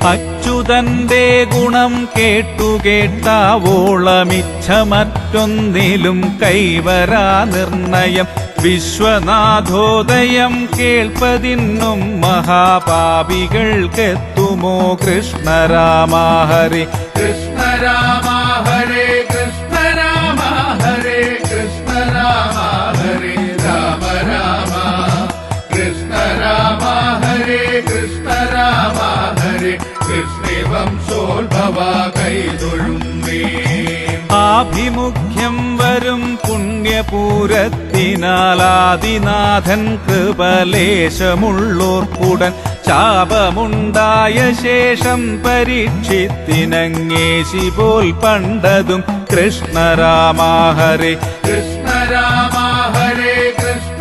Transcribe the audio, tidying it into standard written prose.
അച്യുതന്റെ ഗുണം കേട്ടാവോളമിച്ഛ മറ്റൊന്നിലും കൈവരാ നിർണയം. വിശ്വനാഥോദയം കേൾപ്പതിന്നും മഹാപാപികൾക്കെത്തുമോ കൃഷ്ണ രാമ ഹരേ കൃഷ്ണ രാമ ഹരേ കൃഷ്ണ രാമ ഹരേ കൃഷ്ണ രാമ ഹരേ രാമ രാമ കൃഷ്ണ രാമ ഹരേ കൃഷ്ണ രാമ ഹരേ കൃഷ്ണേ വംശോത്ഭവ കൈതൊഴുന്നേ. ആഭിമുഖ്യം വരും പുണ്യപൂരത്തിനാലാദിനാഥൻ കൃപലേശമുള്ളോർക്കുടൻ ശാപമുണ്ടായ ശേഷം പരീക്ഷിത്തിനങ്ങേശി പോൽ പണ്ടതും കൃഷ്ണ രാമ ഹരേ കൃഷ്ണ രാമ ഹരേ കൃഷ്ണ